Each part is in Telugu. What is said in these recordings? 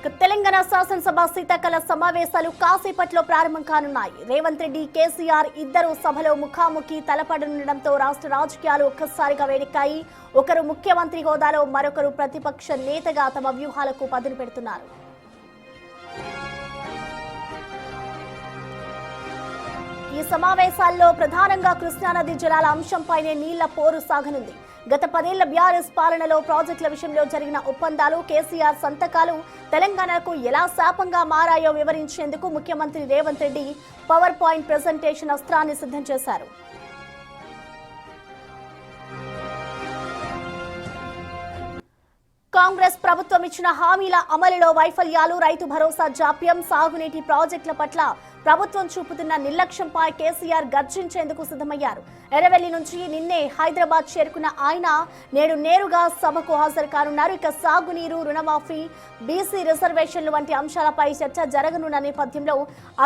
తెలంగాణ శాసనసభ శీతాకాల సమావేశాలు కాసేపట్లో ప్రారంభం కానున్నాయి. రేవంత్ రెడ్డి, కేసీఆర్ ఇద్దరు సభలో ముఖాముఖి తలపడనుండడంతో రాష్ట్ర రాజకీయాలు ఒక్కసారిగా వేడెక్కాయి. ఒకరు ముఖ్యమంత్రి హోదాలో, మరొకరు ప్రతిపక్ష నేతగా తమ వ్యూహాలకు పదును పెడుతున్నారు. ఈ సమావేశాల్లో ప్రధానంగా కృష్ణానది జలాల అంశంపైనే నీళ్ల పోరు సాగనుంది. గత 10 ఏళ్ల బీఆర్ఎస్ పాలనలో ప్రాజెక్టుల విషయంలో జరిగిన ఒప్పందాలు, కేసీఆర్ సంతకాలు తెలంగాణకు ఎలా శాపంగా మారాయో వివరించేందుకు ముఖ్యమంత్రి Revanth Reddy power point presentation అస్త్రాన్ని సిద్ధం చేశారు. కాంగ్రెస్ ప్రభుత్వం ఇచ్చిన హామీల అమలులో వైఫల్యాలు, రైతు భరోసా జాప్యం, సాగునీటి ప్రాజెక్టుల పట్ల ప్రభుత్వం చూపుతున్న నిర్లక్ష్యంపై కేసీఆర్ గర్జించేందుకు సిద్ధమయ్యారు. ఎర్రవెల్లి నుంచి నిన్నే హైదరాబాద్ చేరుకున్న ఆయన నేడు నేరుగా సభకు హాజరు కానున్నారు. ఇక సాగునీరు, రుణమాఫీ, బీసీ రిజర్వేషన్లు వంటి అంశాలపై చర్చ జరగనున్న నేపథ్యంలో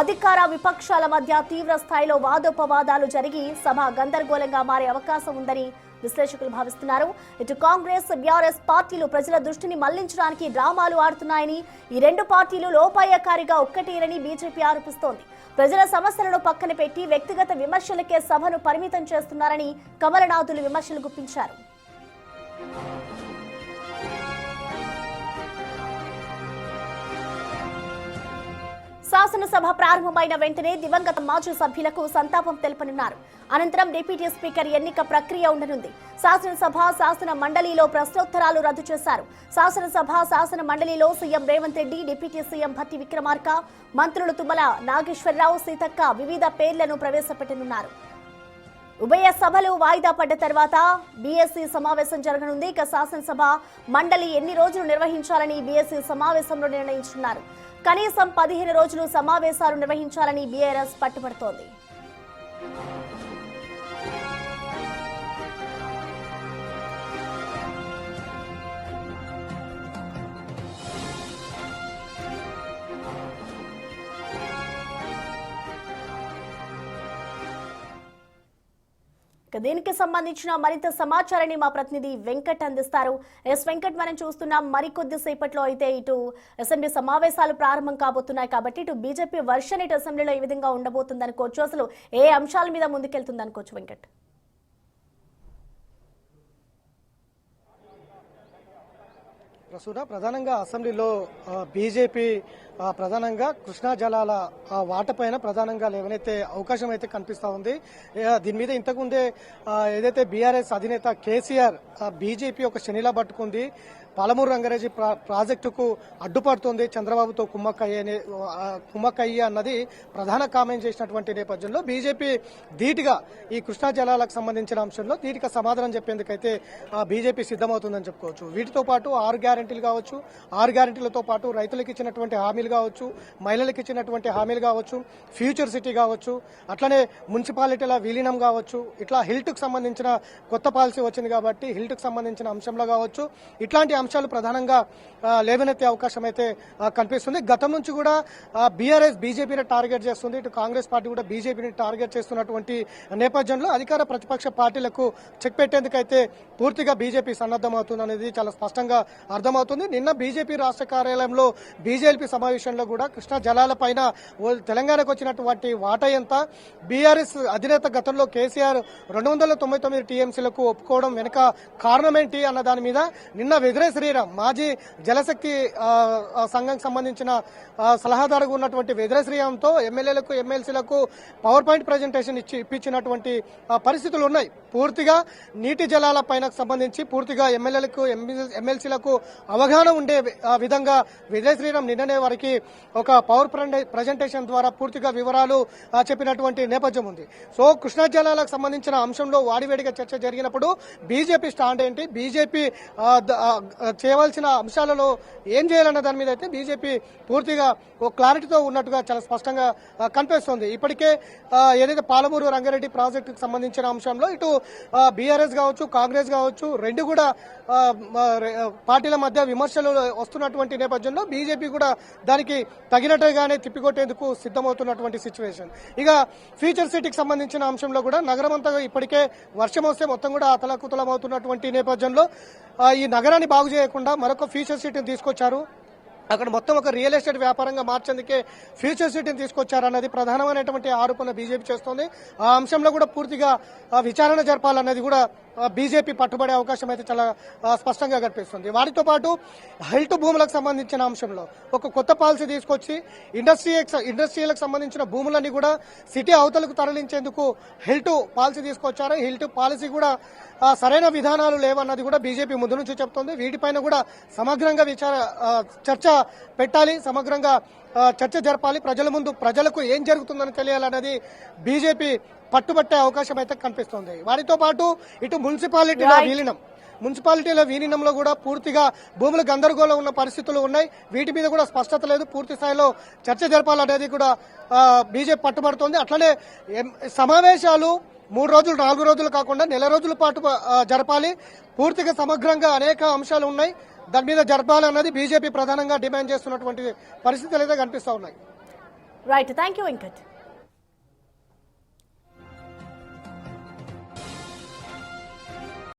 అధికార విపక్షాల మధ్య తీవ్ర స్థాయిలో వాదోపవాదాలు జరిగి సభ గందరగోళంగా మారే అవకాశం ఉందని విశ్లేషకులు భావిస్తున్నారు. ఇటు కాంగ్రెస్, బీఆర్ఎస్ పార్టీలు ప్రజల దృష్టిని మళ్లించడానికి డ్రామాలు ఆడుతున్నాయని, ఈ రెండు పార్టీలు లోపాయకారిగా ఒక్కటేనని బీజేపీ ఆరోపిస్తోంది. ప్రజల సమస్యలను పక్కన పెట్టి వ్యక్తిగత విమర్శలకే సభను పరిమితం చేస్తున్నారని కమలనాథులు విమర్శలు గుప్పించారు. శాసనసభ ప్రారంభమైన వెంటనే దివంగత మాజీ సభ్యులకు సంతాపం తెలపనున్నారు. అనంతరం డిప్యూటీ స్పీకర్ ఎన్నిక ప్రక్రియ ఉండనుంది. శాసనసభ, శాసన మండలిలో ప్రశ్నోత్తరాలు రద్దు చేశారు. శాసనసభ, శాసన మండలిలో CM Revanth Reddy, deputy CM Bhatti Vikramarka, మంత్రులు తుమ్మల నాగేశ్వరరావు, సీతక్క వివిధ పేర్లను ప్రవేశపెట్టనున్నారు. ఉభయ సభలు వాయిదా పడ్డ తర్వాత బీఎస్సీ సమావేశం జరగనుంది. ఇక శాసనసభ మండలి ఎన్ని రోజులు నిర్వహించాలని బీఎస్సీ సమావేశంలో నిర్ణయించున్నారు. కనీసం 15 రోజులు సమావేశాలు నిర్వహించాలని బీఆర్ఎస్ పట్టుబడుతోంది. దీనికి సంబంధించిన మరింత సమాచారాన్ని మా ప్రతినిధి వెంకట్ అందిస్తారు. వెంకట్, మనం చూస్తున్నాం మరికొద్ది సేపట్లో అయితే ఇటు అసెంబ్లీ సమావేశాలు ప్రారంభం కాబోతున్నాయి కాబట్టి ఇటు బీజేపీ వర్షన్ ఇటు అసెంబ్లీలో ఈ విధంగా ఉండబోతుంది అనుకోవచ్చు. అసలు ఏ అంశాల మీద ముందుకెళ్తుంది అనుకోవచ్చు వెంకట్? ప్రధానంగా అసెంబ్లీలో బీజేపీ ప్రధానంగా కృష్ణా జలాల వాటపైన ప్రధానంగా లేవనైతే అవకాశం అయితే కనిపిస్తా ఉంది. దీని మీద ఇంతకుముందే ఏదైతే బీఆర్ఎస్ అధినేత కేసీఆర్ బీజేపీ ఒక శనిలా పట్టుకుంది, పాలమూరు రంగారెడ్డి ప్రాజెక్టుకు అడ్డుపడుతోంది, చంద్రబాబుతో కుమ్మక్కయ్య అన్నది ప్రధాన కామెంట్ చేసినటువంటి నేపథ్యంలో బీజేపీ ధీటుగా ఈ కృష్ణా జలాలకు సంబంధించిన అంశంలో ధీటుగా సమాధానం చెప్పేందుకైతే బీజేపీ సిద్ధమవుతుందని చెప్పుకోవచ్చు. వీటితో పాటు 6 గ్యారెంటీలు కావచ్చు, 6 గ్యారెంటీలతో పాటు రైతులకు ఇచ్చినటువంటి హామీలు కావచ్చు, మహిళలకు ఇచ్చినటువంటి హామీలు కావచ్చు, ఫ్యూచర్ సిటీ కావచ్చు, అట్లనే మున్సిపాలిటీల విలీనం కావచ్చు, ఇట్లా హిల్ట్కు సంబంధించిన కొత్త పాలసీ వచ్చింది కాబట్టి హిల్ట్కు సంబంధించిన అంశంలో కావచ్చు, ఇట్లాంటి అంశాలు ప్రధానంగా లేవనెత్తే అవకాశం అయితే కనిపిస్తుంది. గతం నుంచి కూడా బీఆర్ఎస్ బీజేపీని టార్గెట్ చేస్తుంది, ఇటు కాంగ్రెస్ పార్టీ కూడా బీజేపీని టార్గెట్ చేస్తున్నటువంటి నేపథ్యంలో అధికార ప్రతిపక్ష పార్టీలకు చెక్ పెట్టేందుకైతే పూర్తిగా బీజేపీ సన్నద్దమవుతుంది అనేది చాలా స్పష్టంగా అర్థమవుతుంది. నిన్న బీజేపీ రాష్ట్ర కార్యాలయంలో బీజేపీ సమావేశంలో కూడా కృష్ణా జలాలపైన తెలంగాణకు వచ్చినటువంటి వాటా ఎంత, బీఆర్ఎస్ అధినేత గతంలో కేసీఆర్ 299 టీఎంసీలకు ఒప్పుకోవడం వెనుక కారణమేంటి అన్న దాని మీద నిన్న వెదిరే శ్రీరామ్ మాజీ జలశక్తి సంఘం సంబంధించిన సలహాదారుగా ఉన్నటువంటి వెదిరే శ్రీరామ్తో ఎమ్మెల్యేలకు, ఎమ్మెల్సీలకు పవర్ పాయింట్ ప్రజెంటేషన్ ఇప్పించినటువంటి పరిస్థితులు ఉన్నాయి. పూర్తిగా నీటి జలాల పైన సంబంధించి పూర్తిగా ఎమ్మెల్యేలకు, ఎమ్మెల్సీలకు అవగాహన ఉండే విధంగా వెదిరే శ్రీరామ్ నిన్ననే వారికి ఒక పవర్ ప్రజెంటేషన్ ద్వారా పూర్తిగా వివరాలు చెప్పినటువంటి నేపథ్యం ఉంది. సో కృష్ణా జలాలకు సంబంధించిన అంశంలో వాడివేడిగా చర్చ జరిగినప్పుడు బీజేపీ స్టాండ్ ఏంటి, బీజేపీ చేయవలసిన అంశాలలో ఏం చేయాలన్న దాని మీద అయితే బీజేపీ పూర్తిగా ఒక క్లారిటీతో ఉన్నట్టుగా చాలా స్పష్టంగా కనిపిస్తోంది. ఇప్పటికే ఏదైతే పాలమూరు రంగారెడ్డి ప్రాజెక్టుకు సంబంధించిన అంశంలో ఇటు బీఆర్ఎస్ కావచ్చు, కాంగ్రెస్ కావచ్చు, రెండు కూడా పార్టీల మధ్య విమర్శలు వస్తున్నటువంటి నేపథ్యంలో బీజేపీ కూడా దానికి తగినట్టుగానే తిప్పికొట్టేందుకు సిద్ధమవుతున్నటువంటి సిచ్యువేషన్. ఇక ఫ్యూచర్ సిటీకి సంబంధించిన అంశంలో కూడా నగరం అంతా ఇప్పటికే వర్షం వస్తే మొత్తం కూడా అతలాకుతలం అవుతున్నటువంటి నేపథ్యంలో ఈ నగరాన్ని బాగు చేయకుండా మరొక ఫ్యూచర్ సిటీని తీసుకొచ్చారు. అక్కడ మొత్తం ఒక రియల్ ఎస్టేట్ వ్యాపారంగా మార్చేందుకే ఫ్యూచర్ సిటీని తీసుకొచ్చారన్నది ప్రధానమైనటువంటి ఆరోపణ బీజేపీ చేస్తోంది. ఆ అంశంలో కూడా పూర్తిగా విచారణ జరపాలన్నది కూడా బీజేపీ పట్టుబడే అవకాశం అయితే చాలా స్పష్టంగా కనిపిస్తుంది. వాటితో పాటు హెల్త్ భూములకు సంబంధించిన అంశంలో ఒక కొత్త పాలసీ తీసుకొచ్చి ఇండస్ట్రియలకు సంబంధించిన భూములన్నీ కూడా సిటీ అవతలకు తరలించేందుకు హెల్త్ పాలసీ తీసుకొచ్చారు. హెల్త్ పాలసీ కూడా సరైన విధానాలు లేవన్నది కూడా బీజేపీ ముందు నుంచి చెప్తోంది. వీటిపైన కూడా సమగ్రంగా చర్చ పెట్టాలి, సమగ్రంగా చర్చ జరపాలి. ప్రజల ముందు ప్రజలకు ఏం జరుగుతుందని తెలియాలన్నది బీజేపీ పట్టుబట్టే అవకాశం అయితే కనిపిస్తోంది. వారితో పాటు ఇటు మున్సిపాలిటీల విలీనంలో కూడా పూర్తిగా భూములు గందరగోళం ఉన్న పరిస్థితులు ఉన్నాయి. వీటి మీద కూడా స్పష్టత లేదు. పూర్తి స్థాయిలో చర్చ జరపాలనేది కూడా బీజేపీ పట్టుబడుతోంది. అట్లనే సమావేశాలు 3 రోజులు 4 రోజులు కాకుండా నెల రోజుల పాటు జరపాలి. పూర్తిగా సమగ్రంగా అనేక అంశాలు ఉన్నాయి, దాని మీద జరపాలన్నది బీజేపీ ప్రధానంగా డిమాండ్ చేస్తున్నటువంటి పరిస్థితులు అయితే కనిపిస్తా ఉన్నాయి. Right, thank you Venkat.